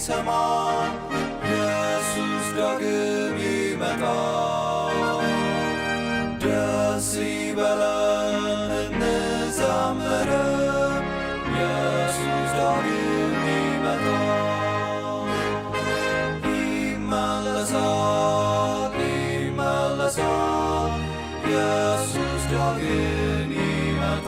ሊሰማ ኢየሱስ ዳግም ይመጣ ደስ ይበለን እንዘምር ኢየሱስ ዳግም ይመጣ ይመለሳል ኢየሱስ ዳግም ይመጣ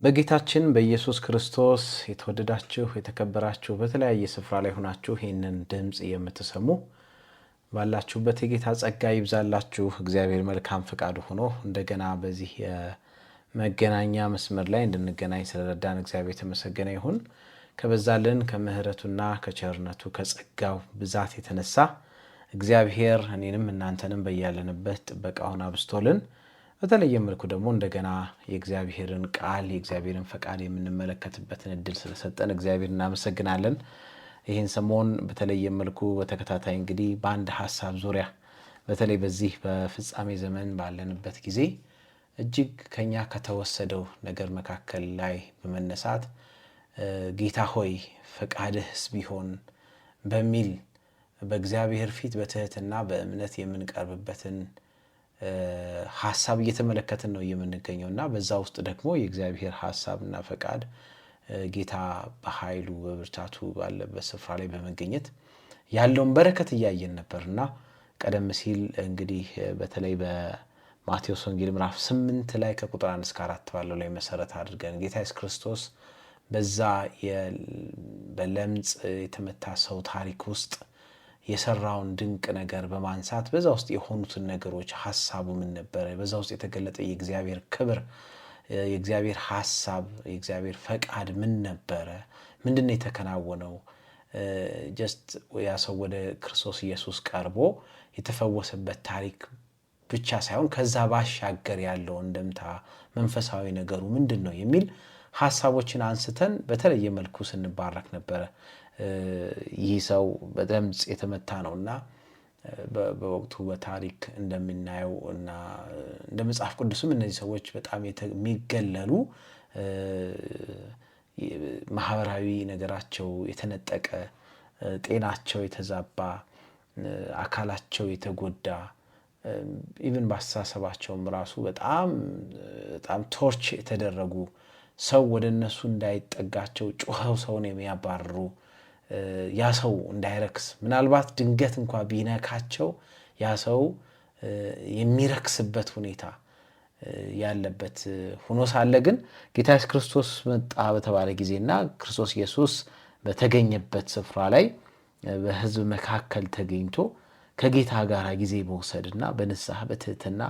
በጌታችን በኢየሱስ ክርስቶስ የተወደዳችሁ የተከበራችሁ በተለያየ ስፍራ ላይ ሆናችሁ ይህንን ድምጽ የምትሰሙ ባላችሁበት የጌታ ጸጋ ይብዛላችሁ። እግዚአብሔር መልካም ፈቃዱ ሆኖ እንደገና በዚህ የመገናኛ መስመር ላይ እንድንገናኝ ስለረዳን እግዚአብሔር የተመሰገነ ይሁን። ከበዛልን ከምህረቱና ከቸርነቱ ከጸጋው ብዛት የተነሳ እግዚአብሔር እኔንም እናንተንም በያለንበት ጥበቃውን አብስቶልን በተለየ መልኩ ደግሞ እንደገና የእግዚአብሔርን ቃል የእግዚአብሔርን ፈቃድ የምንመለከትበትን እድል ስለሰጠን እግዚአብሔር እናመሰግናለን። ይህን ሰሞን በተለየ መልኩ በተከታታይ እንግዲህ በአንድ ሐሳብ ዙሪያ በተለይ በዚህ በፍጻሜ ዘመን ባለንበት ጊዜ እጅግ ከኛ ከተወሰደው ነገር መካከል ላይ በመነሳት ጌታ ሆይ ፈቃድህስ ቢሆን በሚል በእግዚአብሔር ፊት በትህትና በእምነት የምንቀርብበትን ሐሳብ እየተመለከትን ነው የምንገኘውና በዛ ውስጥ ደግሞ የእግዚአብሔር ሐሳብና ፈቃድ ጌታ በኃይሉ በብርታቱ ባለበት ስፍራ ላይ በመገኘት ያለውን በረከት እያየን ነበርና ቀደም ሲል እንግዲህ በተለይ በማቴዎስ ወንጌል ምዕራፍ 8 ላይ ከቁጥር 1 እስከ 4 ባለው ላይ መሰረት አድርገን ጌታ ኢየሱስ ክርስቶስ በዛ በለምጽ የተመታ ሰው ታሪክ ውስጥ የሰራውን ድንቅ ነገር በማንሳት በዛ ውስጥ የሆኑትን ነገሮች ሐሳቡ ምን ነበር፣ በዛ ውስጥ የተገለጠ የእግዚአብሔር ክብር የእግዚአብሔር ሐሳብ የእግዚአብሔር ፈቃድ ምን ነበር፣ ምንድነው የተከናወነው፣ ጀስት ያ ሰው ወደ ክርስቶስ ኢየሱስ ቀርቦ የተፈወሰበት ታሪክ ብቻ ሳይሆን ከዛ ባሻገር ያለው እንደምታ መንፈሳዊ ነገሩ ምንድነው የሚል ሐሳቦችን አንስተን በተለየ መልኩ ስንባረክ ነበር። ይህ ሰው በለምጽ የተመታ ነውና በወቅቱ በታሪክ እንደምናየው እና እንደ መጽሐፍ ቅዱስም እነዚህ ሰዎች በጣም የሚገለሉ ማህበራዊ ነገራቸው የተነጠቀ ጤናቸው የተዛባ አካላቸው የተጎዳ ኢቭን ባስተሳሰባቸውም ራሱ በጣም ቶርች የተደረጉ ሰው ወደ እነሱ እንዳይጠጋቸው ጮኸው ሰውን የሚያባርሩ ያ ሰው እንዳይረክስ ምናልባት ድንገት እንኳን ቢነካቸው ያ ሰው የሚረክስበት ሁኔታ ያለበት ሆኖ ሳለ ግን ጌታ ኢየሱስ ክርስቶስ መጣ በተባለ ጊዜና ክርስቶስ ኢየሱስ በተገኘበት ስፍራ ላይ በሕዝብ መካከል ተገኝቶ ከጌታ ጋር ጊዜ መውሰድና በንስሐ በትህትና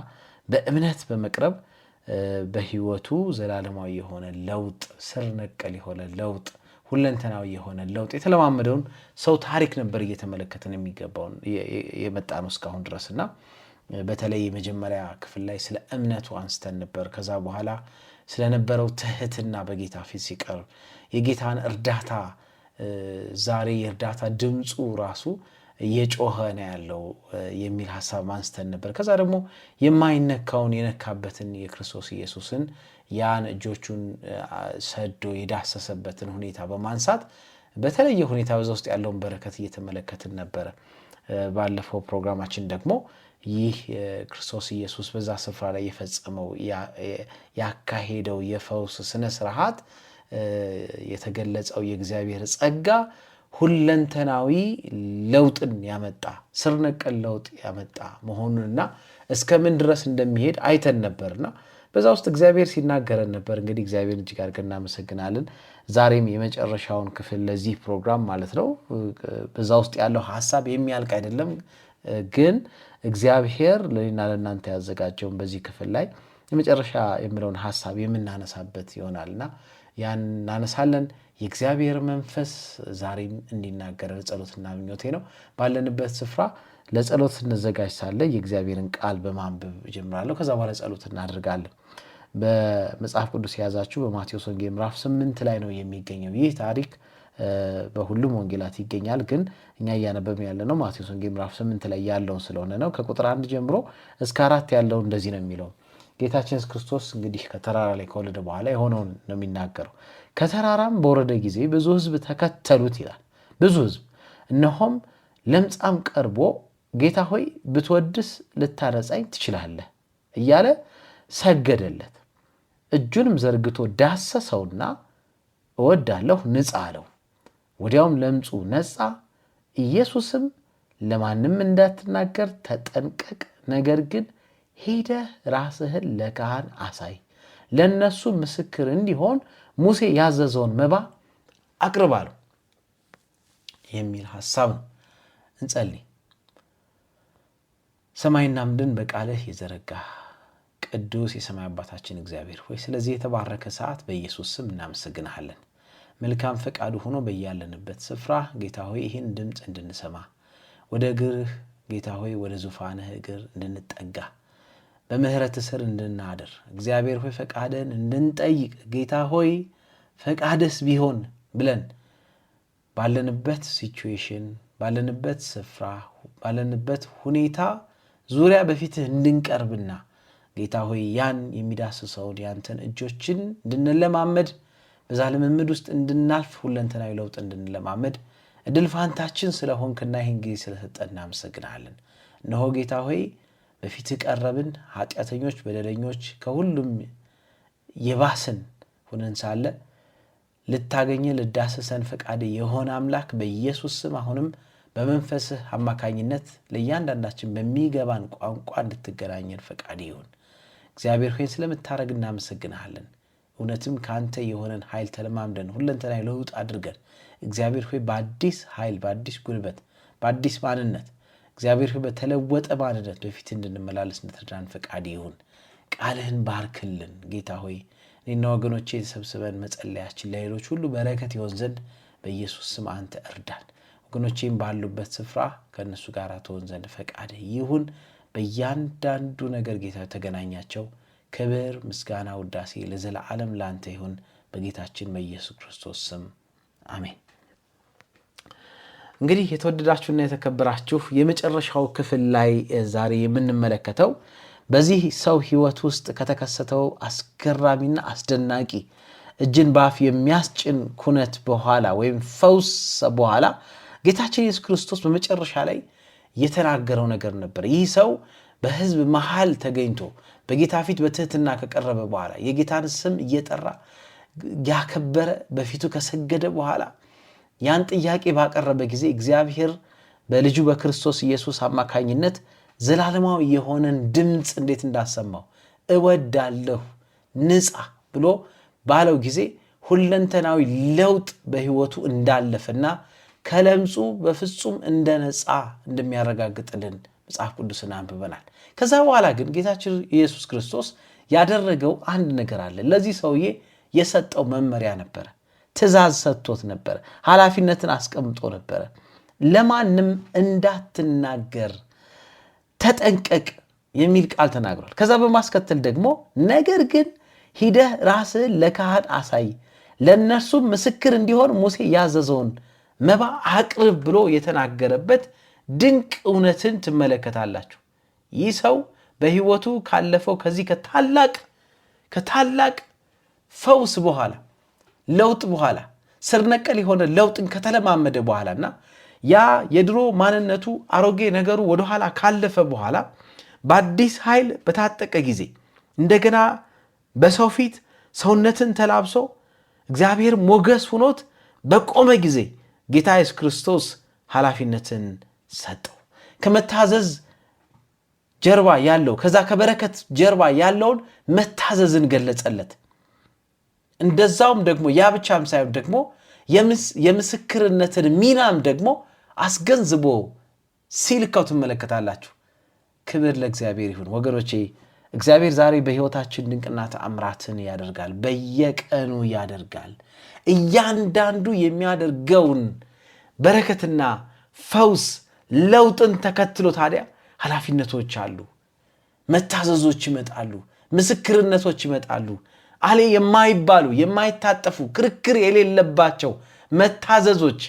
በእምነት በመቅረብ በህይወቱ ዘላለማዊ የሆነ ለውጥ ስር ነቀል የሆነ ለውጥ ሁለንተናዊ የሆነ ለውጥ የተለማመደውን ሰው ታሪክ ነበር እየተመለከተን የሚገባው የመጣነው እስካሁን ድረስና በተለይ የመጀመሪያ ክፍል ላይ ስለ እምነቱ አንስተን ነበር። ከዛ በኋላ ስለነበረው ትህትና በጌታ ፊት ሲቀርብ የጌታን እርዳታ ዛሬ የእርዳታ ድምጹ ራሱ እየጮኸ ነው ያለው የሚል ሐሳብ አንስተን ነበር። ከዛ ደግሞ የማይነካውን የነካበትን የክርስቶስ ኢየሱስን ያን እጆቹን ሰዶ የዳሰሰበትን ሁኔታ በማንሳት በተለየ ሁኔታ በዛ ውስጥ ያለውን በረከት እየተመለከትን ነበር። ባለፈው ፕሮግራማችን ደግሞ ይህ ክርስቶስ ኢየሱስ በዛ ስፍራ ላይ የፈጸመው ያካሄደው የፈውስ ስነ ስርዓት የተገለጸው የእግዚአብሔር ጸጋ ሁለንተናዊ ለውጥን ያመጣ ስር ነቀል ለውጥ ያመጣ መሆኑንና እስከምን ድረስ እንደሚሄድ አይተን ነበርና በዛ ውስጥ እግዚአብሔር ሲናገረን ነበር። እንግዲህ እግዚአብሔር እጅግ አድርገን እናመሰግናለን። ዛሬም የመጨረሻውን ክፍል ለዚህ ፕሮግራም ማለት ነው በዛ ውስጥ ያለው ሐሳብ የሚያልቅ አይደለም፣ ግን እግዚአብሔር ለኔና ለእናንተ ያዘጋጀውን በዚህ ክፍል ላይ የመጨረሻ የሚለውን ሐሳብ የምናነሳበት ይሆናልና ያን እናነሳለን። የእግዚአብሔር መንፈስ ዛሬም እንዲናገረን ጸሎትና ምኞቴ ነው። ባለንበት ስፍራ ለጸሎት እንዘጋጅ ሳለ የእግዚአብሔርን ቃል በማንበብ ጀምራለሁ። ከዛ በኋላ ጸሎት እናደርጋለን። በመጽሐፍ ቅዱስ ያዛችሁ በማቴዎስ ወንጌል ምዕራፍ 8 ላይ ነው የሚገኘው ይህ ታሪክ። በሁሉም ወንጌላት ይገኛል። ግን እኛ እያነበብን ያለነው ማቴዎስ ወንጌል ምዕራፍ 8 ላይ ያለውን ስለሆነ ነው። ከቁጥር 1 ጀምሮ እስከ 4 ያለው እንደዚህ ነው የሚለው። ጌታችን ኢየሱስ ክርስቶስ እንግዲህ ከተራራ ላይ ከወረደ በኋላ የሆነውን ነው የሚናገረው። ከተራራም በወረደ ጊዜ ብዙ ሕዝብ ተከተሉት ይላል። ብዙ ሕዝብ። እነሆም ለምጻም ቀርቦ ጌታ ሆይ ብትወድስ ልታነጻኝ ትችላለህ እያለ ሰገደለት። እጁንም ዘርግቶ ዳሰሰውና እወዳለሁ ንጻ አለው። ወዲያውም ለምጹ ነጻ። ኢየሱስም ለማንም እንዳትናገር ተጠንቀቅ፣ ነገር ግን ሄደህ ራስህን ለካህን አሳይ፣ ለነሱ ምስክር እንዲሆን ሙሴ ያዘዘውን መባ አቅርብ አለው የሚል ሐሳብ ነው። እንጸልይ። ሰማይና ምድርን በቃልህ የዘረጋህ ቅዱስ የሰማይ አባታችን እግዚአብሔር ሆይ ስለዚህ የተባረከ ሰዓት በኢየሱስ ስም እናመሰግናለን። መልካም ፈቃዱ ሆኖ በያለንበት ስፍራ ጌታ ሆይ ይህን ድምፅ እንድንሰማ ወደ እግርህ ጌታ ሆይ ወደ ዙፋንህ እግር እንድንጠጋ በምህረት ስር እንድናድር እግዚአብሔር ሆይ ፈቃድን እንድንጠይቅ ጌታ ሆይ ፈቃድስ ቢሆን ብለን ባለንበት ሲቹዌሽን ባለንበት ስፍራ ባለንበት ሁኔታ ዙሪያ በፊትህ እንድንቀርብና ጌታ ሆይ ያን የሚዳስሰውን ያንተን እጆችን እንድንለማመድ በዛ ልምምድ ውስጥ እንድናልፍ ሁለንተናዊ ለውጥ እንድንለማመድ እድል ፋንታችን ስለሆንክና ይህን ጊዜ ስለሰጠን እናመሰግናለን። እነሆ ጌታ ሆይ በፊትህ ቀረብን፣ ኃጢአተኞች በደለኞች ከሁሉም የባስን ሆነን ሳለ ልታገኘን ልዳስሰን ፈቃድ የሆነ አምላክ በኢየሱስ ስም አሁንም በመንፈስህ አማካኝነት ለእያንዳንዳችን በሚገባን ቋንቋ እንድትገናኘን ፈቃድ ይሁን። እግዚአብሔር ሆይ ስለምታረግ እናመሰግናለን። እውነትም ካንተ የሆነን ኃይል ተለማምደን ሁለንተናዊ ለውጥ አድርገን እግዚአብሔር ሆይ በአዲስ ኃይል በአዲስ ጉልበት በአዲስ ማንነት እግዚአብሔር ሆይ በተለወጠ ማንነት በፊት እንድንመላለስ እንድትረዳን ፈቃድ ይሁን። ቃልህን ባርክልን ጌታ ሆይ እኔና ወገኖቼ ተሰብስበን መጸለያችን ለሌሎች ሁሉ በረከት ይሆን ዘንድ በኢየሱስ ስም አንተ እርዳን። ወገኖቼም ባሉበት ስፍራ ከነሱ ጋር ትሆን ዘንድ ፈቃድ ይሁን። በእያንዳንዱ ነገር ጌታ ተገናኛቸው። ክብር ምስጋና ውዳሴ ለዘላለም ላንተ ይሁን በጌታችን በኢየሱስ ክርስቶስ ስም አሜን። እንግዲህ የተወደዳችሁና የተከበራችሁ የመጨረሻው ክፍል ላይ ዛሬ የምንመለከተው በዚህ ሰው ሕይወት ውስጥ ከተከሰተው አስገራሚና አስደናቂ እጅን በአፍ የሚያስጭን ኩነት በኋላ ወይም ፈውስ በኋላ ጌታችን ኢየሱስ ክርስቶስ በመጨረሻ ላይ የተናገረው ነገር ነበር። ይህ ሰው በሕዝብ መሃል ተገኝቶ በጌታ ፊት በትህትና ከቀረበ በኋላ የጌታን ስም እየጠራ ያከበረ በፊቱ ከሰገደ በኋላ ያን ጥያቄ ባቀረበ ጊዜ እግዚአብሔር በልጁ በክርስቶስ ኢየሱስ አማካኝነት ዘላለማዊ የሆነን ድምፅ እንዴት እንዳሰማው እወዳለሁ ንጻ ብሎ ባለው ጊዜ ሁለንተናዊ ለውጥ በሕይወቱ እንዳለፈና ከለምጹ በፍጹም እንደነጻ እንደሚያረጋግጥልን መጽሐፍ ቅዱስን አንብበናል። ከዛ በኋላ ግን ጌታችን ኢየሱስ ክርስቶስ ያደረገው አንድ ነገር አለ። ለዚህ ሰውዬ የሰጠው መመሪያ ነበረ፣ ትእዛዝ ሰጥቶት ነበረ፣ ኃላፊነትን አስቀምጦ ነበረ። ለማንም እንዳትናገር ተጠንቀቅ የሚል ቃል ተናግሯል። ከዛ በማስከተል ደግሞ ነገር ግን ሂደህ ራስህን ለካህን አሳይ፣ ለእነርሱም ምስክር እንዲሆን ሙሴ ያዘዘውን መባ አቅርብ ብሎ የተናገረበት ድንቅ እውነትን ትመለከታላችሁ። ይህ ሰው በሕይወቱ ካለፈው ከዚህ ከታላቅ ፈውስ በኋላ ለውጥ በኋላ ስር ነቀል የሆነ ለውጥን ከተለማመደ በኋላና ያ የድሮ ማንነቱ አሮጌ ነገሩ ወደኋላ ካለፈ በኋላ በአዲስ ኃይል በታጠቀ ጊዜ እንደገና በሰው ፊት ሰውነትን ተላብሶ እግዚአብሔር ሞገስ ሆኖት በቆመ ጊዜ ጌታ ኢየሱስ ክርስቶስ ኃላፊነትን ሰጠው። ከመታዘዝ ጀርባ ያለው ከዛ ከበረከት ጀርባ ያለውን መታዘዝን ገለጸለት። እንደዛውም ደግሞ ያ ብቻም ሳይሆን ደግሞ የምስክርነትን ሚናም ደግሞ አስገንዝቦ ሲልከው ትመለከታላችሁ። ክብር ለእግዚአብሔር ይሁን። ወገኖቼ እግዚአብሔር ዛሬ በሕይወታችን ድንቅና ተአምራትን ያደርጋል፣ በየቀኑ ያደርጋል። እያንዳንዱ የሚያደርገውን በረከትና ፈውስ ለውጥን ተከትሎ ታዲያ ኃላፊነቶች አሉ፣ መታዘዞች ይመጣሉ፣ ምስክርነቶች ይመጣሉ። አለ የማይባሉ የማይታጠፉ ክርክር የሌለባቸው መታዘዞች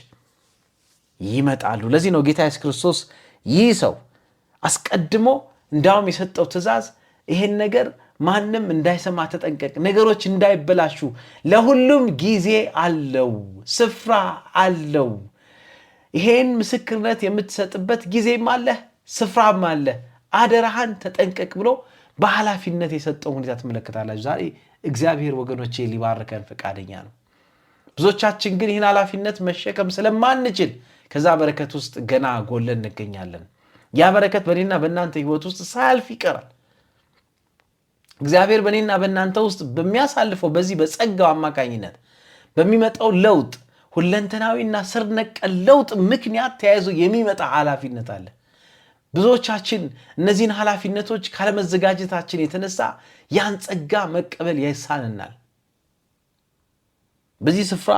ይመጣሉ። ለዚህ ነው ጌታ ኢየሱስ ክርስቶስ ይህ ሰው አስቀድሞ እንዳውም የሰጠው ትእዛዝ ይሄን ነገር ማንም እንዳይሰማ ተጠንቀቅ፣ ነገሮች እንዳይበላሹ ለሁሉም ጊዜ አለው፣ ስፍራ አለው። ይሄን ምስክርነት የምትሰጥበት ጊዜም አለ፣ ስፍራም አለ። አደራህን ተጠንቀቅ ብሎ በኃላፊነት የሰጠው ሁኔታ ትመለከታላችሁ። ዛሬ እግዚአብሔር ወገኖቼ ሊባርከን ፈቃደኛ ነው። ብዙዎቻችን ግን ይህን ኃላፊነት መሸከም ስለማንችል ከዛ በረከት ውስጥ ገና ጎለን እንገኛለን። ያ በረከት በእኔና በእናንተ ህይወት ውስጥ ሳያልፍ ይቀራል። እግዚአብሔር በእኔና በእናንተ ውስጥ በሚያሳልፈው በዚህ በጸጋው አማካኝነት በሚመጣው ለውጥ ሁለንተናዊና ስር ነቀል ለውጥ ምክንያት ተያይዞ የሚመጣ ኃላፊነት አለ። ብዙዎቻችን እነዚህን ኃላፊነቶች ካለመዘጋጀታችን የተነሳ ያን ጸጋ መቀበል ያሳንናል። በዚህ ስፍራ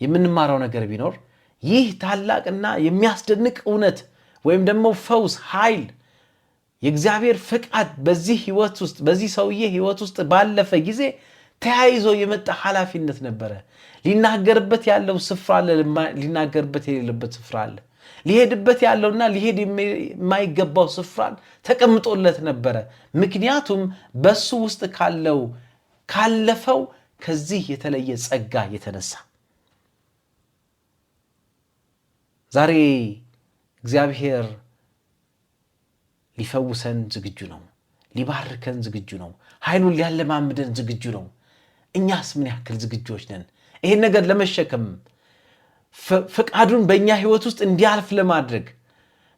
የምንማረው ነገር ቢኖር ይህ ታላቅና የሚያስደንቅ እውነት ወይም ደግሞ ፈውስ ኃይል የእግዚአብሔር ፈቃድ በዚህ ህይወት ውስጥ በዚህ ሰውዬ ህይወት ውስጥ ባለፈ ጊዜ ተያይዞ የመጣ ኃላፊነት ነበረ። ሊናገርበት ያለው ስፍራ አለ፣ ሊናገርበት የሌለበት ስፍራ አለ። ሊሄድበት ያለውና ሊሄድ የማይገባው ስፍራን ተቀምጦለት ነበረ። ምክንያቱም በሱ ውስጥ ካለፈው ከዚህ የተለየ ጸጋ የተነሳ ዛሬ እግዚአብሔር ሊፈውሰን ዝግጁ ነው፣ ሊባርከን ዝግጁ ነው፣ ኃይሉን ሊያለማምደን ዝግጁ ነው። እኛስ ምን ያክል ዝግጆች ነን ይሄን ነገር ለመሸከም ፈቃዱን በእኛ ህይወት ውስጥ እንዲያልፍ ለማድረግ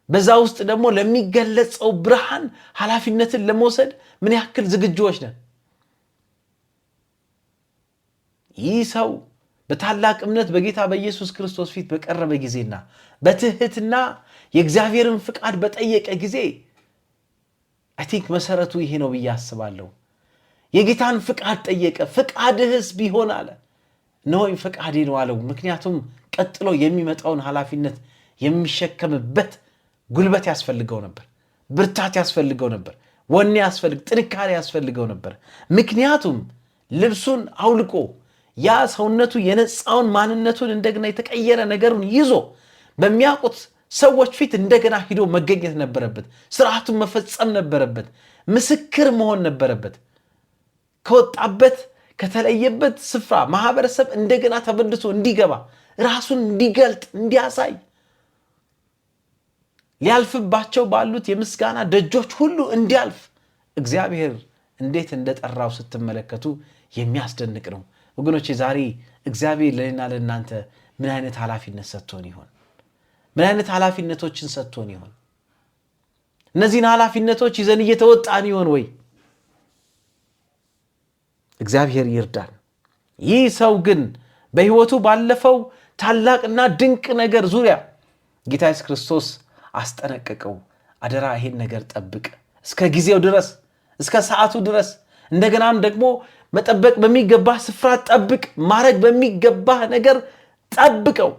በዛ ውስጥ ደግሞ ለሚገለጸው ብርሃን ኃላፊነትን ለመውሰድ ምን ያክል ዝግጆች ነን? ይህ ሰው በታላቅ እምነት በጌታ በኢየሱስ ክርስቶስ ፊት በቀረበ ጊዜና በትህትና የእግዚአብሔርን ፍቃድ በጠየቀ ጊዜ አይ ቲንክ መሰረቱ ይሄ ነው ብዬ አስባለሁ። የጌታን ፍቃድ ጠየቀ። ፍቃድህስ ቢሆን አለ፣ ነውም ፍቃዴ ነው አለው። ምክንያቱም ቀጥሎ የሚመጣውን ኃላፊነት የሚሸከምበት ጉልበት ያስፈልገው ነበር፣ ብርታት ያስፈልገው ነበር፣ ወኔ ጥንካሬ ያስፈልገው ነበር። ምክንያቱም ልብሱን አውልቆ ያ ሰውነቱ የነጻውን ማንነቱን እንደገና የተቀየረ ነገሩን ይዞ በሚያውቁት ሰዎች ፊት እንደገና ሂዶ መገኘት ነበረበት። ስርዓቱን መፈጸም ነበረበት። ምስክር መሆን ነበረበት። ከወጣበት ከተለየበት ስፍራ ማህበረሰብ እንደገና ተመልሶ እንዲገባ ራሱን እንዲገልጥ እንዲያሳይ ሊያልፍባቸው ባሉት የምስጋና ደጆች ሁሉ እንዲያልፍ እግዚአብሔር እንዴት እንደጠራው ስትመለከቱ የሚያስደንቅ ነው። ወገኖቼ ዛሬ እግዚአብሔር ለእኔና ለእናንተ ምን አይነት ኃላፊነት ሰጥቶን ይሆን? ምን አይነት ኃላፊነቶችን ሰጥቶን ይሆን? እነዚህን ኃላፊነቶች ይዘን እየተወጣን ይሆን ወይ? እግዚአብሔር ይርዳን። ይህ ሰው ግን በህይወቱ ባለፈው ታላቅና ድንቅ ነገር ዙሪያ ጌታ ኢየሱስ ክርስቶስ አስጠነቀቀው። አደራ ይሄን ነገር ጠብቅ፣ እስከ ጊዜው ድረስ፣ እስከ ሰዓቱ ድረስ፣ እንደገናም ደግሞ መጠበቅ በሚገባ ስፍራ ጠብቅ፣ ማድረግ በሚገባ ነገር ጠብቀው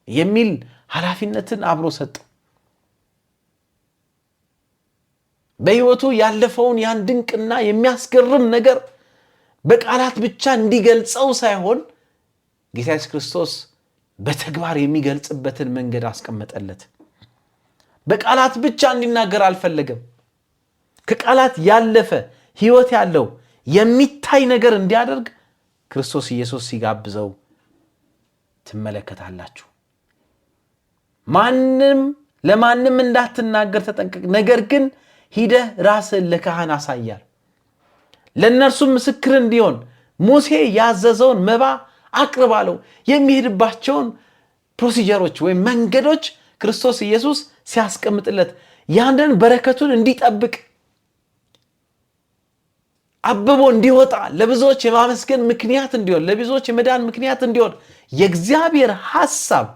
የሚል ኃላፊነትን አብሮ ሰጠው። በህይወቱ ያለፈውን ያን ድንቅና የሚያስገርም ነገር በቃላት ብቻ እንዲገልጸው ሳይሆን ጌታ ኢየሱስ ክርስቶስ በተግባር የሚገልጽበትን መንገድ አስቀመጠለት። በቃላት ብቻ እንዲናገር አልፈለገም። ከቃላት ያለፈ ህይወት ያለው የሚታይ ነገር እንዲያደርግ ክርስቶስ ኢየሱስ ሲጋብዘው ትመለከታላችሁ። ለማንም እንዳትናገር ተጠንቀቅ፣ ነገር ግን ሂደህ ራስህን ለካህን አሳያል፣ ለእነርሱም ምስክር እንዲሆን ሙሴ ያዘዘውን መባ አቅርብ አለው። የሚሄድባቸውን ፕሮሲጀሮች ወይም መንገዶች ክርስቶስ ኢየሱስ ሲያስቀምጥለት ያንን በረከቱን እንዲጠብቅ አብቦ እንዲወጣ ለብዙዎች የማመስገን ምክንያት እንዲሆን ለብዙዎች የመዳን ምክንያት እንዲሆን የእግዚአብሔር ሐሳብ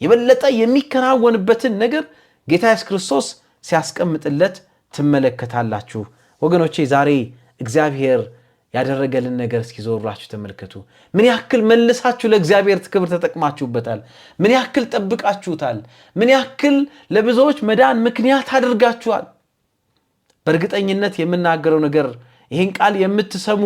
የበለጠ የሚከናወንበትን ነገር ጌታ ኢየሱስ ክርስቶስ ሲያስቀምጥለት ትመለከታላችሁ። ወገኖቼ ዛሬ እግዚአብሔር ያደረገልን ነገር እስኪ ዞራችሁ ተመልከቱ። ምን ያክል መልሳችሁ ለእግዚአብሔር ክብር ተጠቅማችሁበታል? ምን ያክል ጠብቃችሁታል? ምን ያክል ለብዙዎች መዳን ምክንያት አድርጋችኋል? በእርግጠኝነት የምናገረው ነገር ይህን ቃል የምትሰሙ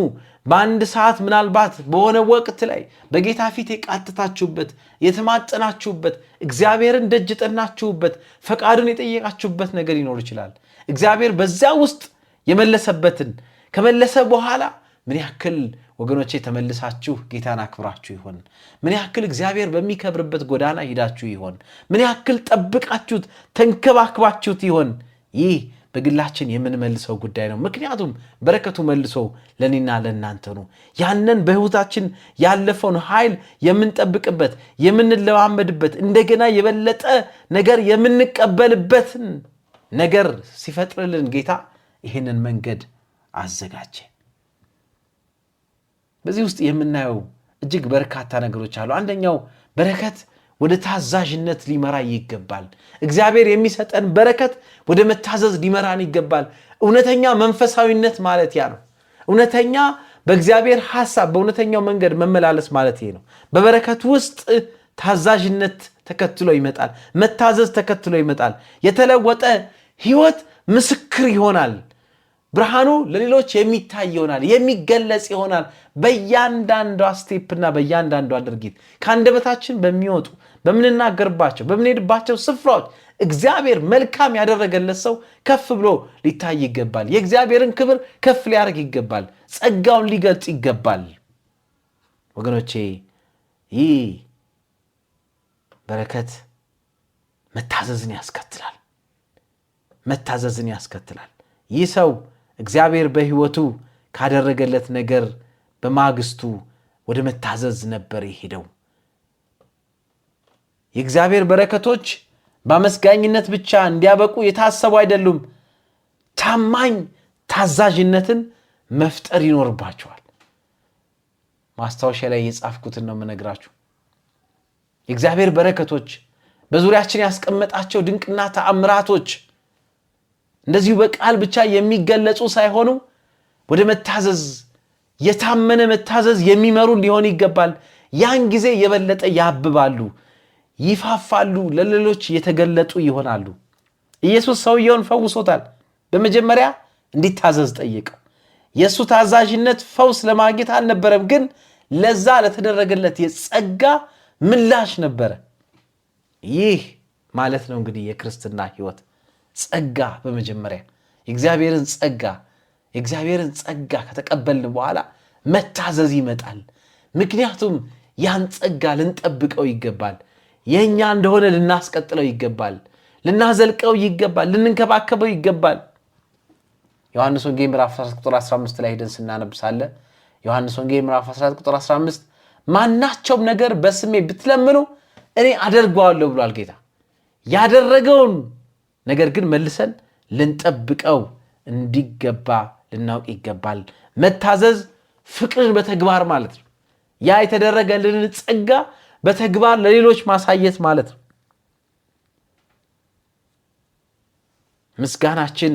በአንድ ሰዓት ምናልባት በሆነ ወቅት ላይ በጌታ ፊት የቃተታችሁበት የተማጠናችሁበት እግዚአብሔርን ደጅ ጠናችሁበት ፈቃዱን የጠየቃችሁበት ነገር ሊኖር ይችላል። እግዚአብሔር በዚያ ውስጥ የመለሰበትን ከመለሰ በኋላ ምን ያክል ወገኖቼ ተመልሳችሁ ጌታን አክብራችሁ ይሆን? ምን ያክል እግዚአብሔር በሚከብርበት ጎዳና ሄዳችሁ ይሆን? ምን ያክል ጠብቃችሁት ተንከባክባችሁት ይሆን? ይህ በግላችን የምንመልሰው ጉዳይ ነው። ምክንያቱም በረከቱ መልሶ ለኔና ለእናንተ ነው። ያንን በህይወታችን ያለፈውን ኃይል የምንጠብቅበት የምንለማመድበት እንደገና የበለጠ ነገር የምንቀበልበትን ነገር ሲፈጥርልን ጌታ ይህንን መንገድ አዘጋጀ። በዚህ ውስጥ የምናየው እጅግ በርካታ ነገሮች አሉ። አንደኛው በረከት ወደ ታዛዥነት ሊመራ ይገባል። እግዚአብሔር የሚሰጠን በረከት ወደ መታዘዝ ሊመራን ይገባል። እውነተኛ መንፈሳዊነት ማለት ያ ነው። እውነተኛ በእግዚአብሔር ሐሳብ በእውነተኛው መንገድ መመላለስ ማለት ይሄ ነው። በበረከት ውስጥ ታዛዥነት ተከትሎ ይመጣል። መታዘዝ ተከትሎ ይመጣል። የተለወጠ ህይወት ምስክር ይሆናል። ብርሃኑ ለሌሎች የሚታይ ይሆናል፣ የሚገለጽ ይሆናል። በእያንዳንዷ ስቴፕና በእያንዳንዷ ድርጊት ከአንደበታችን በሚወጡ በምንናገርባቸው በምንሄድባቸው ስፍራዎች እግዚአብሔር መልካም ያደረገለት ሰው ከፍ ብሎ ሊታይ ይገባል። የእግዚአብሔርን ክብር ከፍ ሊያደርግ ይገባል። ጸጋውን ሊገልጽ ይገባል። ወገኖቼ ይህ በረከት መታዘዝን ያስከትላል። መታዘዝን ያስከትላል። ይህ ሰው እግዚአብሔር በህይወቱ ካደረገለት ነገር በማግስቱ ወደ መታዘዝ ነበር የሄደው። የእግዚአብሔር በረከቶች በአመስጋኝነት ብቻ እንዲያበቁ የታሰቡ አይደሉም። ታማኝ ታዛዥነትን መፍጠር ይኖርባቸዋል። ማስታወሻ ላይ የጻፍኩትን ነው የምነግራችሁ። የእግዚአብሔር በረከቶች በዙሪያችን ያስቀመጣቸው ድንቅና ተአምራቶች እንደዚሁ በቃል ብቻ የሚገለጹ ሳይሆኑ ወደ መታዘዝ የታመነ መታዘዝ የሚመሩ ሊሆን ይገባል። ያን ጊዜ የበለጠ ያብባሉ፣ ይፋፋሉ፣ ለሌሎች የተገለጡ ይሆናሉ። ኢየሱስ ሰውየውን ፈውሶታል። በመጀመሪያ እንዲታዘዝ ጠየቀው። የሱ ታዛዥነት ፈውስ ለማግኘት አልነበረም፣ ግን ለዛ ለተደረገለት የጸጋ ምላሽ ነበረ። ይህ ማለት ነው እንግዲህ የክርስትና ህይወት ጸጋ። በመጀመሪያ የእግዚአብሔርን ጸጋ ከተቀበልን በኋላ መታዘዝ ይመጣል። ምክንያቱም ያን ጸጋ ልንጠብቀው ይገባል። የኛ እንደሆነ ልናስቀጥለው ይገባል፣ ልናዘልቀው ይገባል፣ ልንንከባከበው ይገባል። ዮሐንስ ወንጌል ምዕራፍ 14 ቁጥር 15 ላይ ሄደን ስናነብሳለ ዮሐንስ ወንጌል ምዕራፍ 14 ቁጥር 15 ማናቸውም ነገር በስሜ ብትለምኑ እኔ አደርገዋለሁ ብሏል ጌታ። ያደረገውን ነገር ግን መልሰን ልንጠብቀው እንዲገባ ልናውቅ ይገባል። መታዘዝ ፍቅርን በተግባር ማለት ነው። ያ የተደረገልንን ጸጋ በተግባር ለሌሎች ማሳየት ማለት ነው። ምስጋናችን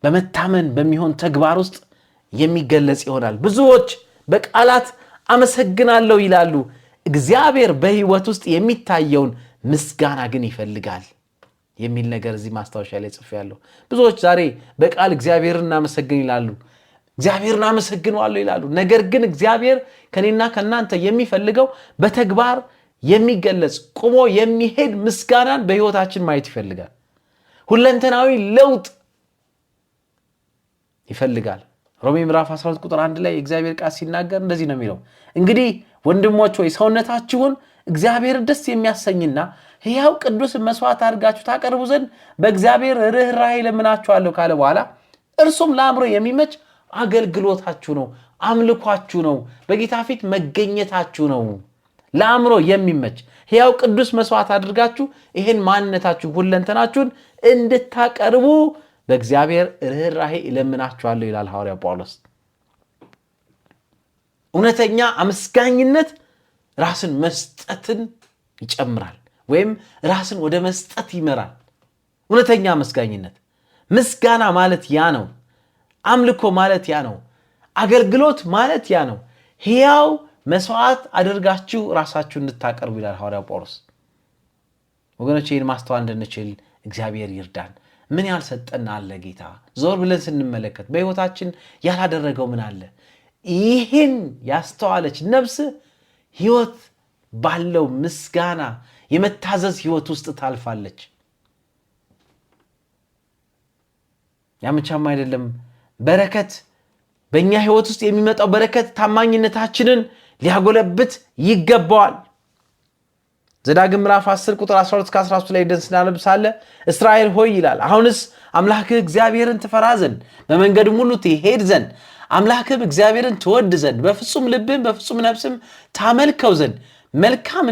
በመታመን በሚሆን ተግባር ውስጥ የሚገለጽ ይሆናል። ብዙዎች በቃላት አመሰግናለሁ ይላሉ። እግዚአብሔር በህይወት ውስጥ የሚታየውን ምስጋና ግን ይፈልጋል የሚል ነገር እዚህ ማስታወሻ ላይ ጽፌያለሁ። ብዙዎች ዛሬ በቃል እግዚአብሔርን እናመሰግን ይላሉ፣ እግዚአብሔርን አመሰግነዋለሁ ይላሉ። ነገር ግን እግዚአብሔር ከኔና ከናንተ የሚፈልገው በተግባር የሚገለጽ ቆሞ የሚሄድ ምስጋናን በህይወታችን ማየት ይፈልጋል። ሁለንተናዊ ለውጥ ይፈልጋል። ሮሜ ምዕራፍ 12 ቁጥር 1 ላይ እግዚአብሔር ቃል ሲናገር እንደዚህ ነው የሚለው፣ እንግዲህ ወንድሞች ሆይ ሰውነታችሁን እግዚአብሔር ደስ የሚያሰኝና ሕያው ቅዱስ መስዋዕት አድርጋችሁ ታቀርቡ ዘንድ በእግዚአብሔር ርኅራኄ ለምናችኋለሁ ካለ በኋላ እርሱም ለአእምሮ የሚመች አገልግሎታችሁ ነው፣ አምልኳችሁ ነው፣ በጌታ ፊት መገኘታችሁ ነው። ለአእምሮ የሚመች ሕያው ቅዱስ መስዋዕት አድርጋችሁ ይሄን ማንነታችሁ ሁለንተናችሁን እንድታቀርቡ በእግዚአብሔር ርኅራኄ ለምናችኋለሁ ይላል ሐዋርያው ጳውሎስ። እውነተኛ አመስጋኝነት ራስን መስጠትን ይጨምራል ወይም ራስን ወደ መስጠት ይመራል። እውነተኛ አመስጋኝነት ምስጋና ማለት ያ ነው። አምልኮ ማለት ያ ነው። አገልግሎት ማለት ያ ነው። ሕያው መስዋዕት አድርጋችሁ ራሳችሁን እንድታቀርቡ ይላል ሐዋርያው ጳውሎስ። ወገኖቼ ይህን ማስተዋል እንድንችል እግዚአብሔር ይርዳን። ምን ያልሰጠን አለ ጌታ? ዞር ብለን ስንመለከት በሕይወታችን ያላደረገው ምን አለ? ይህን ያስተዋለች ነፍስ ሕይወት ባለው ምስጋና የመታዘዝ ሕይወት ውስጥ ታልፋለች። ያምቻም አይደለም፣ በረከት በእኛ ሕይወት ውስጥ የሚመጣው በረከት ታማኝነታችንን ሊያጎለብት ይገባዋል። ዘዳግም ምዕራፍ 10 ቁጥር 12-13 ላይ ደንስናለብ ሳለ እስራኤል ሆይ ይላል፣ አሁንስ አምላክህ እግዚአብሔርን ትፈራ ዘንድ በመንገዱም ሁሉ ትሄድ ዘንድ አምላክህ እግዚአብሔርን ትወድ ዘንድ በፍጹም ልብህም በፍጹም ነፍስም ታመልከው ዘንድ መልካም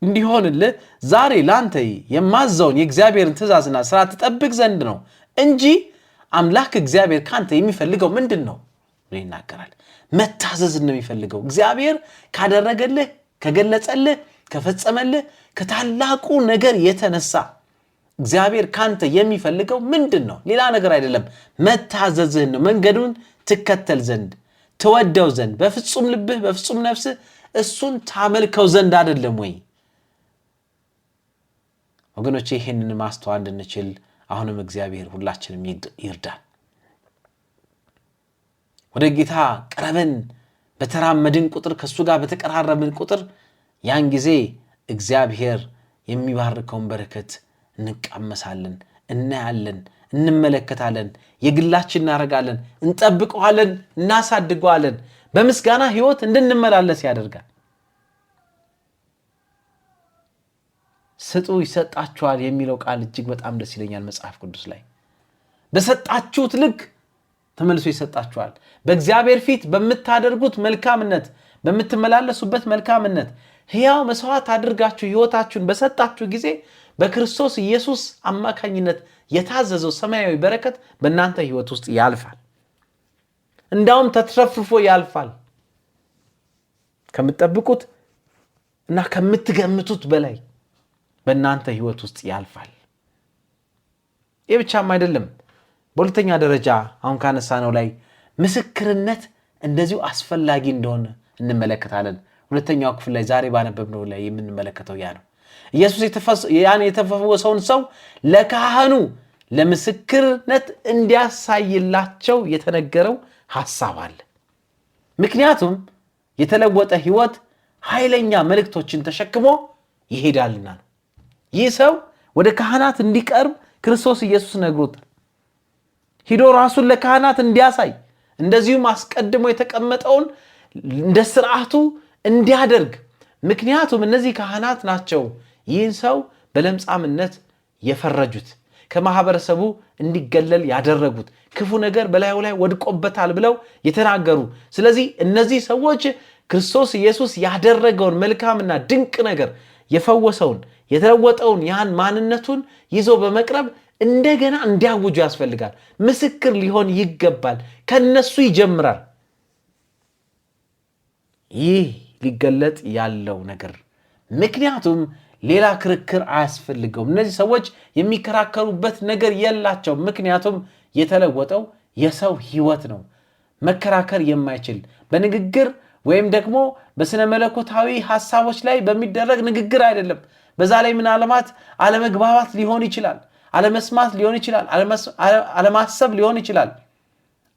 እንዲሆንልህ ዛሬ ላንተ የማዘውን የእግዚአብሔርን ትእዛዝና ሥርዓት ትጠብቅ ዘንድ ነው እንጂ አምላክ እግዚአብሔር ካንተ የሚፈልገው ምንድን ነው ብሎ ይናገራል። መታዘዝን ነው የሚፈልገው። እግዚአብሔር ካደረገልህ፣ ከገለጸልህ፣ ከፈጸመልህ ከታላቁ ነገር የተነሳ እግዚአብሔር ካንተ የሚፈልገው ምንድን ነው? ሌላ ነገር አይደለም፣ መታዘዝህን ነው። መንገዱን ትከተል ዘንድ ትወደው ዘንድ በፍጹም ልብህ በፍጹም ነፍስህ እሱን ታመልከው ዘንድ አይደለም ወይ? ወገኖቼ ይህንን ማስተዋል እንድንችል አሁንም እግዚአብሔር ሁላችንም ይርዳን። ወደ ጌታ ቀረበን በተራመድን ቁጥር፣ ከሱ ጋር በተቀራረብን ቁጥር ያን ጊዜ እግዚአብሔር የሚባርከውን በረከት እንቃመሳለን፣ እናያለን፣ እንመለከታለን፣ የግላችን እናደርጋለን፣ እንጠብቀዋለን፣ እናሳድገዋለን። በምስጋና ሕይወት እንድንመላለስ ያደርጋል። ስጡ ይሰጣችኋል የሚለው ቃል እጅግ በጣም ደስ ይለኛል። መጽሐፍ ቅዱስ ላይ በሰጣችሁት ልክ ተመልሶ ይሰጣችኋል። በእግዚአብሔር ፊት በምታደርጉት መልካምነት፣ በምትመላለሱበት መልካምነት ሕያው መስዋዕት አድርጋችሁ ሕይወታችሁን በሰጣችሁ ጊዜ በክርስቶስ ኢየሱስ አማካኝነት የታዘዘው ሰማያዊ በረከት በእናንተ ሕይወት ውስጥ ያልፋል። እንዳውም ተትረፍርፎ ያልፋል። ከምትጠብቁት እና ከምትገምቱት በላይ በእናንተ ሕይወት ውስጥ ያልፋል። ይህ ብቻም አይደለም። በሁለተኛ ደረጃ አሁን ካነሳነው ላይ ምስክርነት እንደዚሁ አስፈላጊ እንደሆነ እንመለከታለን። ሁለተኛው ክፍል ላይ ዛሬ ባነበብነው ላይ የምንመለከተው ያ ነው። ኢየሱስ የተፈወሰውን ሰው ለካህኑ ለምስክርነት እንዲያሳይላቸው የተነገረው ሐሳብ አለ። ምክንያቱም የተለወጠ ሕይወት ኃይለኛ መልእክቶችን ተሸክሞ ይሄዳልና ነው። ይህ ሰው ወደ ካህናት እንዲቀርብ ክርስቶስ ኢየሱስ ነግሮታል። ሂዶ ራሱን ለካህናት እንዲያሳይ፣ እንደዚሁም አስቀድሞ የተቀመጠውን እንደ ሥርዓቱ እንዲያደርግ። ምክንያቱም እነዚህ ካህናት ናቸው ይህን ሰው በለምጻምነት የፈረጁት፣ ከማህበረሰቡ እንዲገለል ያደረጉት፣ ክፉ ነገር በላዩ ላይ ወድቆበታል ብለው የተናገሩ። ስለዚህ እነዚህ ሰዎች ክርስቶስ ኢየሱስ ያደረገውን መልካምና ድንቅ ነገር የፈወሰውን የተለወጠውን ያን ማንነቱን ይዞ በመቅረብ እንደገና እንዲያውጁ ያስፈልጋል። ምስክር ሊሆን ይገባል። ከነሱ ይጀምራል። ይህ ሊገለጥ ያለው ነገር ምክንያቱም ሌላ ክርክር አያስፈልገውም። እነዚህ ሰዎች የሚከራከሩበት ነገር የላቸው። ምክንያቱም የተለወጠው የሰው ሕይወት ነው። መከራከር የማይችል በንግግር ወይም ደግሞ በስነ መለኮታዊ ሐሳቦች ላይ በሚደረግ ንግግር አይደለም። በዛ ላይ ምናልባት አለመግባባት ሊሆን ይችላል፣ አለመስማት ሊሆን ይችላል፣ አለማሰብ ሊሆን ይችላል፣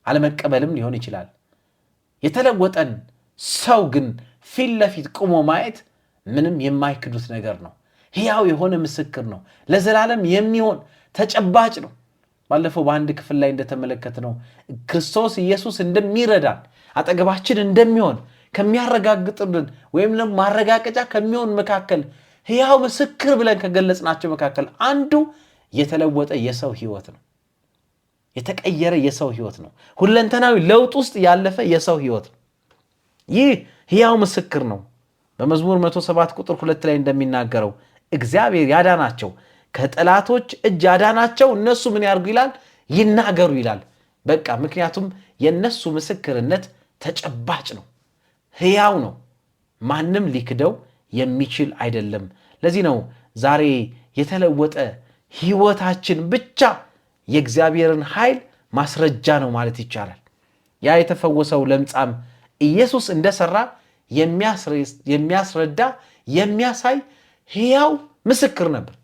አለመቀበልም ሊሆን ይችላል። የተለወጠን ሰው ግን ፊት ለፊት ቆሞ ማየት ምንም የማይክዱት ነገር ነው። ሕያው የሆነ ምስክር ነው። ለዘላለም የሚሆን ተጨባጭ ነው። ባለፈው በአንድ ክፍል ላይ እንደተመለከትነው ክርስቶስ ኢየሱስ እንደሚረዳን አጠገባችን እንደሚሆን ከሚያረጋግጥልን ወይም ማረጋገጫ ከሚሆን መካከል ሕያው ምስክር ብለን ከገለጽናቸው መካከል አንዱ የተለወጠ የሰው ሕይወት ነው። የተቀየረ የሰው ሕይወት ነው። ሁለንተናዊ ለውጥ ውስጥ ያለፈ የሰው ሕይወት ነው። ይህ ሕያው ምስክር ነው። በመዝሙር 107 ቁጥር 2 ላይ እንደሚናገረው እግዚአብሔር ያዳናቸው ከጠላቶች እጅ ያዳናቸው እነሱ ምን ያርጉ ይላል? ይናገሩ ይላል። በቃ ምክንያቱም የነሱ ምስክርነት ተጨባጭ ነው፣ ሕያው ነው። ማንም ሊክደው የሚችል አይደለም። ለዚህ ነው ዛሬ የተለወጠ ሕይወታችን ብቻ የእግዚአብሔርን ኃይል ማስረጃ ነው ማለት ይቻላል። ያ የተፈወሰው ለምጻም ኢየሱስ እንደሰራ የሚያስረዳ የሚያሳይ ሕያው ምስክር ነበር።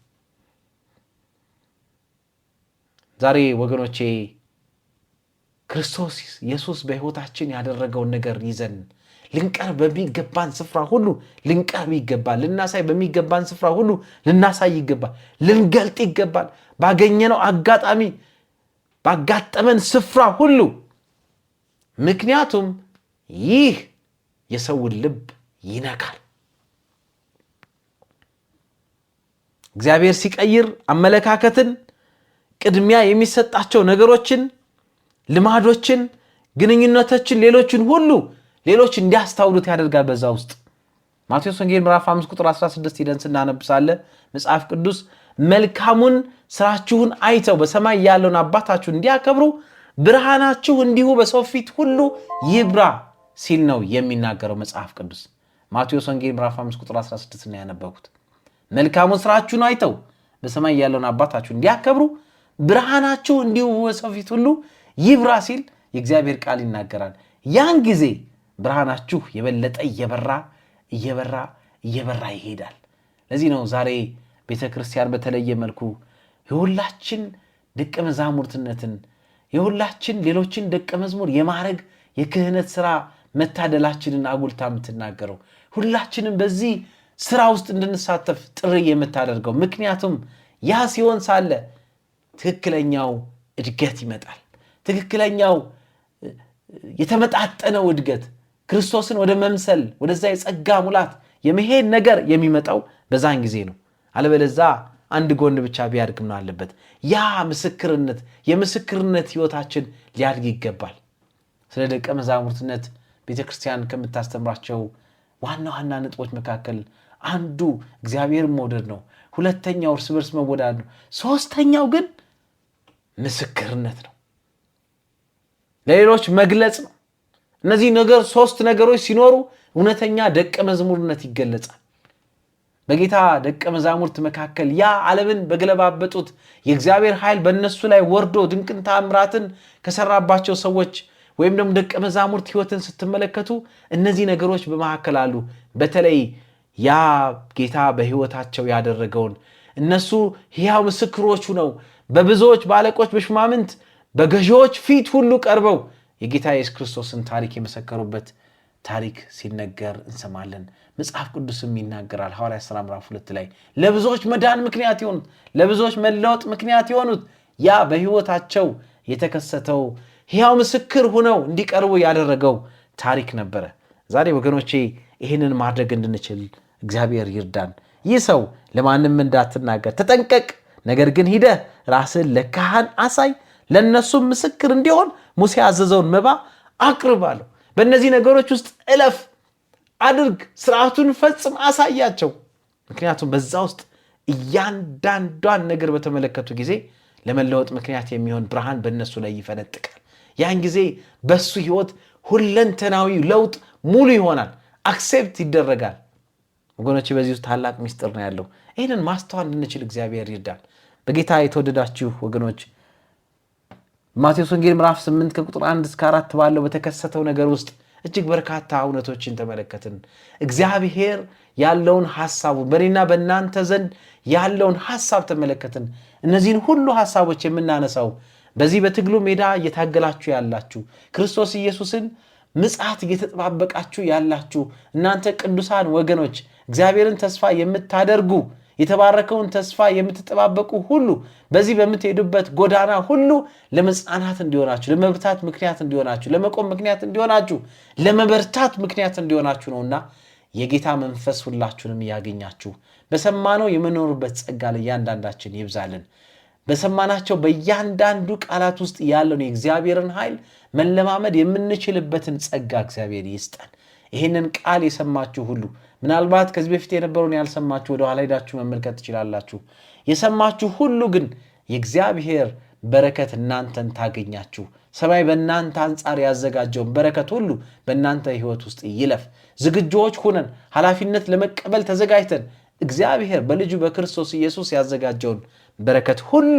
ዛሬ ወገኖቼ ክርስቶስ ኢየሱስ በሕይወታችን ያደረገውን ነገር ይዘን ልንቀርብ በሚገባን ስፍራ ሁሉ ልንቀርብ ይገባል። ልናሳይ በሚገባን ስፍራ ሁሉ ልናሳይ ይገባል። ልንገልጥ ይገባል። ባገኘነው አጋጣሚ ባጋጠመን ስፍራ ሁሉ። ምክንያቱም ይህ የሰውን ልብ ይነካል። እግዚአብሔር ሲቀይር አመለካከትን፣ ቅድሚያ የሚሰጣቸው ነገሮችን፣ ልማዶችን፣ ግንኙነቶችን፣ ሌሎችን ሁሉ ሌሎች እንዲያስተውሉት ያደርጋል። በዛ ውስጥ ማቴዎስ ወንጌል ምዕራፍ 5 ቁጥር 16 ሄደን ስናነብሳለ መጽሐፍ ቅዱስ መልካሙን ስራችሁን አይተው በሰማይ ያለውን አባታችሁ እንዲያከብሩ ብርሃናችሁ እንዲሁ በሰው ፊት ሁሉ ይብራ ሲል ነው የሚናገረው መጽሐፍ ቅዱስ። ማቴዎስ ወንጌል ምዕራፍ 5 ቁጥር 16 ነው ያነበብኩት። መልካሙን ስራችሁን አይተው በሰማይ ያለውን አባታችሁ እንዲያከብሩ ብርሃናችሁ እንዲሁ በሰው ፊት ሁሉ ይብራ ሲል የእግዚአብሔር ቃል ይናገራል። ያን ጊዜ ብርሃናችሁ የበለጠ እየበራ ይሄዳል። ለዚህ ነው ዛሬ ቤተክርስቲያን በተለየ መልኩ የሁላችን ደቀ መዛሙርትነትን የሁላችን ሌሎችን ደቀ መዝሙር የማድረግ የክህነት ሥራ መታደላችንን አጉልታ የምትናገረው ሁላችንም በዚህ ሥራ ውስጥ እንድንሳተፍ ጥሪ የምታደርገው። ምክንያቱም ያ ሲሆን ሳለ ትክክለኛው እድገት ይመጣል። ትክክለኛው የተመጣጠነው እድገት ክርስቶስን ወደ መምሰል ወደዛ የጸጋ ሙላት የመሄድ ነገር የሚመጣው በዛን ጊዜ ነው። አለበለዛ አንድ ጎን ብቻ ቢያድግ ምን አለበት? ያ ምስክርነት የምስክርነት ህይወታችን ሊያድግ ይገባል። ስለ ደቀ መዛሙርትነት ቤተክርስቲያን ከምታስተምራቸው ዋና ዋና ነጥቦች መካከል አንዱ እግዚአብሔርን መውደድ ነው። ሁለተኛው እርስ በርስ መወዳድ ነው። ሶስተኛው ግን ምስክርነት ነው፣ ለሌሎች መግለጽ ነው። እነዚህ ሶስት ነገሮች ሲኖሩ እውነተኛ ደቀ መዝሙርነት ይገለጻል። በጌታ ደቀ መዛሙርት መካከል ያ ዓለምን በገለባበጡት የእግዚአብሔር ኃይል በእነሱ ላይ ወርዶ ድንቅን ተአምራትን ከሰራባቸው ሰዎች ወይም ደግሞ ደቀ መዛሙርት ህይወትን ስትመለከቱ እነዚህ ነገሮች በመካከል አሉ። በተለይ ያ ጌታ በህይወታቸው ያደረገውን እነሱ ሕያው ምስክሮቹ ነው። በብዙዎች ባለቆች፣ በሹማምንት፣ በገዢዎች ፊት ሁሉ ቀርበው የጌታ ኢየሱስ ክርስቶስን ታሪክ የመሰከሩበት ታሪክ ሲነገር እንሰማለን። መጽሐፍ ቅዱስም ይናገራል። ሐዋርያት ሥራ ምዕራፍ 2 ላይ ለብዙዎች መዳን ምክንያት የሆኑት ለብዙዎች መለወጥ ምክንያት የሆኑት ያ በህይወታቸው የተከሰተው ሕያው ምስክር ሆነው እንዲቀርቡ ያደረገው ታሪክ ነበረ። ዛሬ ወገኖቼ ይህንን ማድረግ እንድንችል እግዚአብሔር ይርዳን። ይህ ሰው ለማንም እንዳትናገር ተጠንቀቅ፣ ነገር ግን ሂደህ ራስን ለካህን አሳይ፣ ለነሱም ምስክር እንዲሆን ሙሴ ያዘዘውን መባ አቅርብ አለው። በእነዚህ ነገሮች ውስጥ እለፍ፣ አድርግ፣ ስርዓቱን ፈጽም፣ አሳያቸው። ምክንያቱም በዛ ውስጥ እያንዳንዷን ነገር በተመለከቱ ጊዜ ለመለወጥ ምክንያት የሚሆን ብርሃን በእነሱ ላይ ይፈነጥቃል። ያን ጊዜ በሱ ህይወት ሁለንተናዊ ለውጥ ሙሉ ይሆናል፣ አክሴፕት ይደረጋል። ወገኖቼ በዚህ ውስጥ ታላቅ ምስጢር ነው ያለው። ይህንን ማስተዋል እንድንችል እግዚአብሔር ይርዳል። በጌታ የተወደዳችሁ ወገኖች ማቴዎስ ወንጌል ምዕራፍ 8 ከቁጥር 1 እስከ 4 ባለው በተከሰተው ነገር ውስጥ እጅግ በርካታ እውነቶችን ተመለከትን። እግዚአብሔር ያለውን ሐሳቡን በእኔና በእናንተ ዘንድ ያለውን ሐሳብ ተመለከትን። እነዚህን ሁሉ ሐሳቦች የምናነሳው በዚህ በትግሉ ሜዳ እየታገላችሁ ያላችሁ ክርስቶስ ኢየሱስን ምጽአት እየተጠባበቃችሁ ያላችሁ እናንተ ቅዱሳን ወገኖች እግዚአብሔርን ተስፋ የምታደርጉ የተባረከውን ተስፋ የምትጠባበቁ ሁሉ በዚህ በምትሄዱበት ጎዳና ሁሉ ለመጽናናት እንዲሆናችሁ፣ ለመብርታት ምክንያት እንዲሆናችሁ፣ ለመቆም ምክንያት እንዲሆናችሁ፣ ለመበርታት ምክንያት እንዲሆናችሁ ነውና የጌታ መንፈስ ሁላችሁንም ያገኛችሁ በሰማነው የምንኖርበት ጸጋ ለእያንዳንዳችን ይብዛልን። በሰማናቸው በእያንዳንዱ ቃላት ውስጥ ያለውን የእግዚአብሔርን ኃይል መለማመድ የምንችልበትን ጸጋ እግዚአብሔር ይስጠን። ይህንን ቃል የሰማችሁ ሁሉ ምናልባት ከዚህ በፊት የነበረውን ያልሰማችሁ ወደ ኋላ ሄዳችሁ መመልከት ትችላላችሁ። የሰማችሁ ሁሉ ግን የእግዚአብሔር በረከት እናንተን ታገኛችሁ። ሰማይ በእናንተ አንጻር ያዘጋጀውን በረከት ሁሉ በእናንተ ህይወት ውስጥ ይለፍ። ዝግጁዎች ሆነን ኃላፊነት ለመቀበል ተዘጋጅተን እግዚአብሔር በልጁ በክርስቶስ ኢየሱስ ያዘጋጀውን በረከት ሁሉ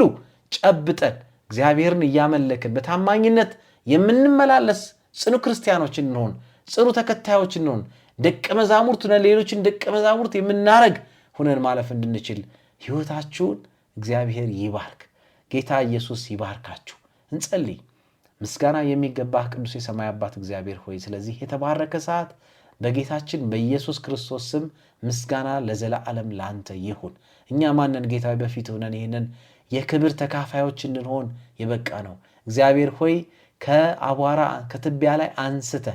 ጨብጠን እግዚአብሔርን እያመለክን በታማኝነት የምንመላለስ ጽኑ ክርስቲያኖች እንሆን፣ ጽኑ ተከታዮች እንሆን፣ ደቀ መዛሙርት ሆነን ሌሎችን ደቀ መዛሙርት የምናረግ ሆነን ማለፍ እንድንችል ህይወታችሁን እግዚአብሔር ይባርክ። ጌታ ኢየሱስ ይባርካችሁ። እንጸልይ። ምስጋና የሚገባህ ቅዱስ የሰማይ አባት እግዚአብሔር ሆይ ስለዚህ የተባረከ ሰዓት በጌታችን በኢየሱስ ክርስቶስ ስም ምስጋና ለዘላለም ላንተ ይሁን። እኛ ማንን ጌታ በፊት ሆነን ይሄንን የክብር ተካፋዮች እንድንሆን የበቃ ነው። እግዚአብሔር ሆይ ከአቧራ ከትቢያ ላይ አንስተ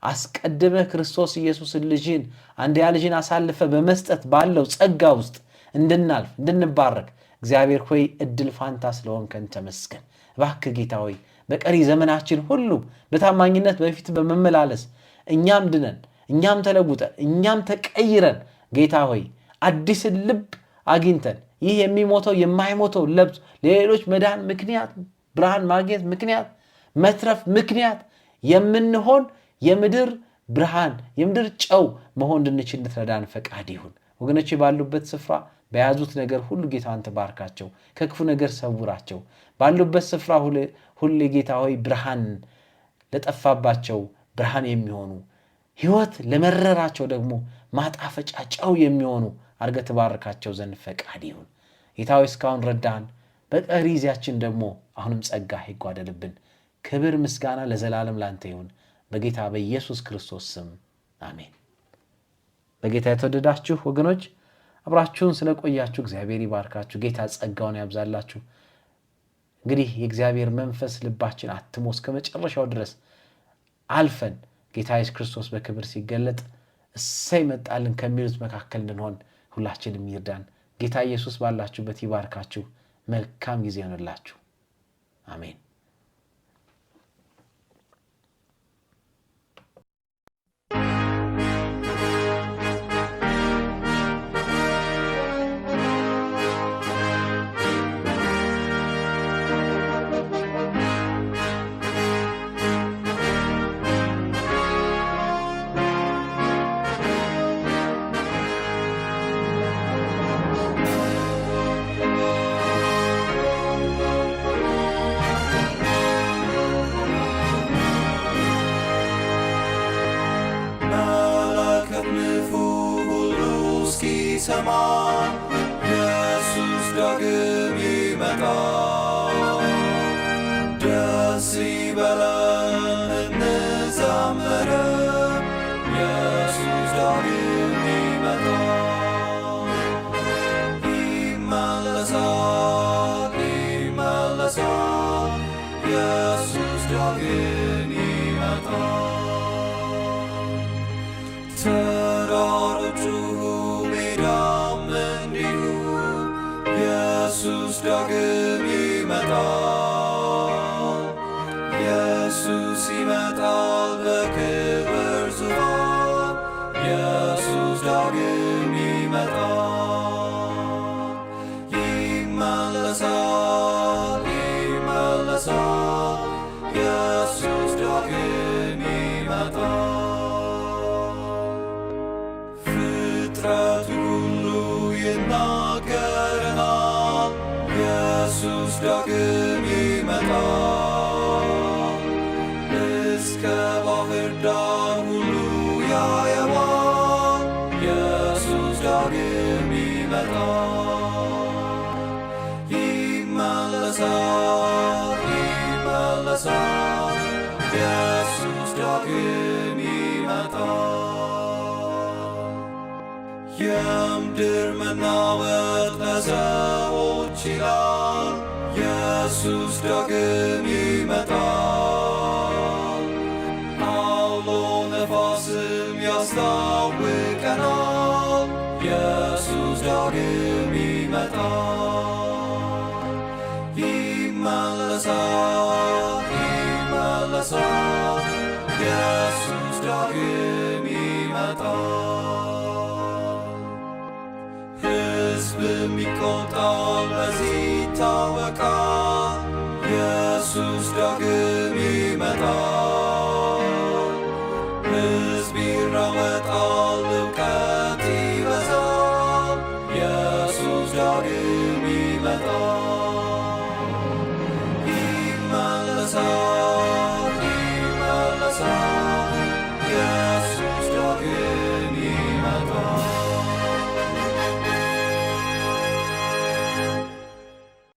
አስቀድመ ክርስቶስ ኢየሱስን ልጅን አንድያ ልጅን አሳልፈ በመስጠት ባለው ጸጋ ውስጥ እንድናልፍ እንድንባረክ እግዚአብሔር ሆይ እድል ፋንታ ስለሆንከን ተመስገን። እባክህ ጌታ ሆይ በቀሪ ዘመናችን ሁሉ በታማኝነት በፊት በመመላለስ እኛም ድነን እኛም ተለውጠን እኛም ተቀይረን ጌታ ሆይ አዲስ ልብ አግኝተን ይህ የሚሞተው የማይሞተው ለብስ ለሌሎች መዳን ምክንያት ብርሃን ማግኘት ምክንያት መትረፍ ምክንያት የምንሆን የምድር ብርሃን የምድር ጨው መሆን እንድንችል እንድትረዳን ፈቃድ ይሁን። ወገኖቼ ባሉበት ስፍራ በያዙት ነገር ሁሉ ጌታ አንተ ባርካቸው፣ ከክፉ ነገር ሰውራቸው። ባሉበት ስፍራ ሁሉ ጌታ ሆይ ብርሃን ለጠፋባቸው ብርሃን የሚሆኑ ሕይወት ለመረራቸው ደግሞ ማጣፈጫ ጨው የሚሆኑ አድርገህ ትባርካቸው ዘንድ ፈቃድ ይሁን። ጌታ ሆይ እስካሁን ረዳን፣ በቀሪ ጊዜያችን ደግሞ አሁንም ጸጋ ይጓደልብን። ክብር ምስጋና ለዘላለም ላንተ ይሁን በጌታ በኢየሱስ ክርስቶስ ስም አሜን። በጌታ የተወደዳችሁ ወገኖች አብራችሁን ስለቆያችሁ እግዚአብሔር ይባርካችሁ፣ ጌታ ጸጋውን ያብዛላችሁ። እንግዲህ የእግዚአብሔር መንፈስ ልባችን አትሞ እስከ መጨረሻው ድረስ አልፈን ጌታ ኢየሱስ ክርስቶስ በክብር ሲገለጥ እሰይ መጣልን ከሚሉት መካከል እንድንሆን ሁላችንም ይርዳን። ጌታ ኢየሱስ ባላችሁበት ይባርካችሁ። መልካም ጊዜ ይሁንላችሁ። አሜን። ሰማ ኢየሱስ ዳግም ይመጣል። ደስ ይበለን እንዘምር፣ ኢየሱስ ዳግም ይመጣል። ይመለሳል ይመለሳል፣ ኢየሱስ ዳግም ይመጣል። ተራሮቹ ኢየሱስ ዳግም ይመጣል። ኢየሱስ ይመጣል በክብር ዙፋን፣ ኢየሱስ ዳግም ይመጣል። ይመለሳል ይመለሳል፣ ኢየሱስ ዳግም ይመጣል። ፍጥረቱ ሁሉ ይናገረናል፣ ኢየሱስ ዳግም ይመጣል። እስከ ባህር ዳር ሁሉ ያየዋል፣ ኢየሱስ ዳግም ይመጣል። ይመለሳል ይመለሳል፣ ኢየሱስ ዳግም ይመጣል። የምድር መናወጥ ለሰዎች ይላል፣ ኢየሱስ ዳግም ይመጣል። አውሎ ነፋስም ያስታውቀናል፣ ኢየሱስ ዳግም ይመጣል። ይመለሳል ይመለሳል፣ ኢየሱስ ዳግም ይመጣል። ሕዝብም ይቆጣል በዚህ